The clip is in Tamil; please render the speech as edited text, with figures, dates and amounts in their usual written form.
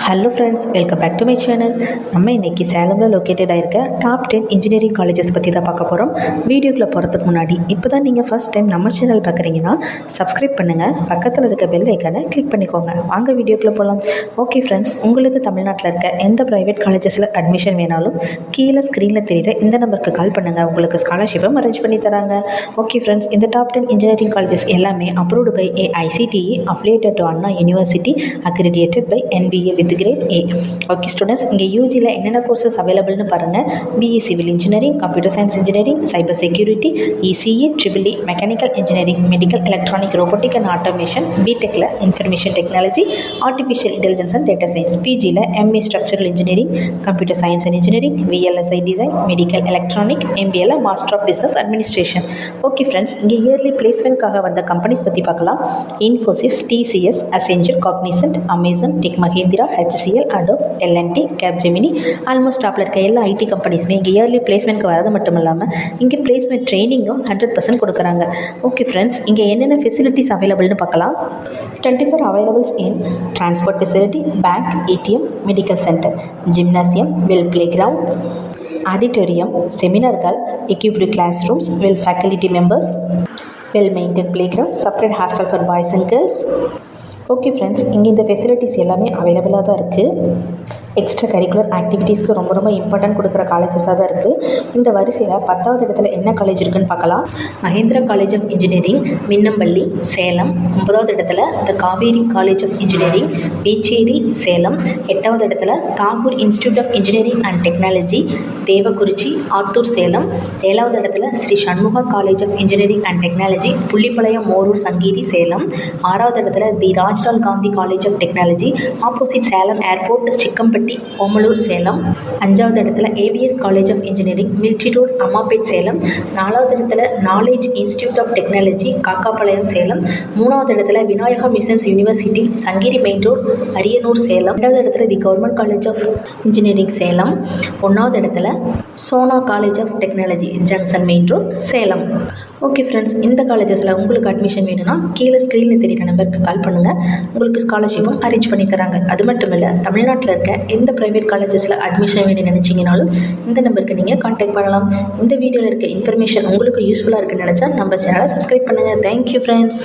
Hello friends, welcome back to my channel. நம்ம இன்றைக்கி சேலமில் லொக்கேட்டட் ஆகிருக்க டாப் 10 இன்ஜினியரிங் காலேஜஸ் பற்றி தான் பார்க்க போகிறோம். வீடியோக்குள்ளே போகிறதுக்கு முன்னாடி இப்போ தான் நீங்கள் ஃபஸ்ட் டைம் நம்ம சேனல் பார்க்குறீங்கன்னா சப்ஸ்கிரைப் பண்ணுங்கள், பக்கத்தில் இருக்க பெல் ஐக்கானை கிளிக் பண்ணிக்கோங்க. வாங்க வீடியோக்குள்ளே போகலாம். ஓகே ஃப்ரெண்ட்ஸ், உங்களுக்கு தமிழ்நாட்டில் இருக்க எந்த ப்ரைவேட் காலேஜஸில் அட்மிஷன் வேணாலும் கீழே ஸ்க்ரீனில் தெரியுற இந்த நம்பருக்கு கால் பண்ணுங்கள். உங்களுக்கு ஸ்காலர்ஷிப்பும் அரேஞ்ச் பண்ணி தராங்க. ஓகே ஃப்ரெண்ட்ஸ், இந்த டாப் 10 இன்ஜினியரிங் காலேஜஸ் எல்லாமே approved by AICTE, affiliated to Anna University, accredited by NBA with grade A. Okay students, இங்கே யூஜியில் என்னென்ன கோர்சஸ் அவைலபிள்னு பாருங்கள். BE civil engineering, computer science engineering, cyber security, ECE, EEE, mechanical engineering, medical electronic, robotic and automation, பிடெக்கில் information technology, artificial intelligence and data science, பிஜியில் MA structural engineering, computer science and engineering, VLSI design, medical electronic, MBAல master of business administration. Okay friends, இங்கே இயர்லி பிளேஸ்மெண்ட்காக வந்த கம்பெனிஸ் பற்றி பார்க்கலாம். Infosys, TCS, Accenture, Cognizant, Amazon, Tech Mahindra, HCL, Adobe, L&T, Capgemini, almost டாப்பில் இருக்க எல்லா ஐடி கம்பெனிஸுமே இங்கே இயர்லி பிளேஸ்மெண்ட்க்கு வரது மட்டும் இல்லாமல் இங்கே பிளேஸ்மெண்ட் ட்ரைனிங்கும் 100% கொடுக்குறாங்க. ஓகே ஃப்ரெண்ட்ஸ், இங்கே என்னென்ன ஃபெசிலிட்டிஸ் அவைலபிள்னு பார்க்கலாம். 24 availables in transport facility, bank, ATM, medical centre, gymnasium, well playground, auditorium, seminar hall, equipped classrooms, well faculty members, well maintained playground, separate hostel for boys and girls. Okay friends, இங்கே இந்த ஃபெசிலிட்டிஸ் எல்லாமே அவைலபிளாக தான் இருக்குது. எக்ஸ்ட்ரா கரிக்குலர் ஆக்டிவிட்டீஸ்க்கு ரொம்ப ரொம்ப இம்பார்ட்டன்ட் கொடுக்குற காலேஜஸாக தான் இருக்குது. இந்த வரிசையில் 10வது இடத்துல என்ன காலேஜ் இருக்குன்னு பார்க்கலாம். Mahendra college of engineering, Minnampalli, Salem. 9வது இடத்துல the Kaveri college of engineering, Vecheri, Salem. 8வது இடத்துல Tagore institute of engineering and technology, Devakurichi, Attur, Salem. 7வது இடத்துல Sri Shanmuga college of engineering and technology, Pullipalayam, Morur, Sangiti, Salem. 6வது இடத்துல the Rajlal Gandhi college of technology, opposite Salem airport, Chikkampatti, Omalur, Salem. 5வது இடத்துல AVS college of engineering, military road, Ammapet, Salem. 4வது இடத்துல knowledge institute of technology, Kakkapalayam, Salem. 3வது இடத்துல Vinayaka missions university, Sankari main road, Ariyanur, Salem. 2வது இடத்துல the government college of engineering, Salem. 1வது இடத்துல Sona college of technology, junction main road, Salem. Okay friends, இந்த காலேஜஸில் உங்களுக்கு அட்மிஷன் வேணும்னா கீழே ஸ்க்ரீனில் தெரிகிற நம்பருக்கு கால் பண்ணுங்கள். உங்களுக்கு ஸ்காலர்ஷிப்பும் அரேஞ்ச் பண்ணி தராங்க. அது மட்டும் இல்லை, தமிழ்நாட்டில் இருக்க எந்த ப்ரைவேட் காலேஜஸில் அட்மிஷன் வேணும்னு நினச்சிங்கனாலும் இந்த நம்பருக்கு நீங்கள் கான்டாக்ட் பண்ணலாம். இந்த வீடியோவில் இருக்க இன்ஃபர்மேஷன் உங்களுக்கு யூஸ்ஃபுல்லாக இருக்குன்னு நினச்சா நம்ம சேனலை சப்ஸ்கிரைப் பண்ணுங்கள். Thank you friends.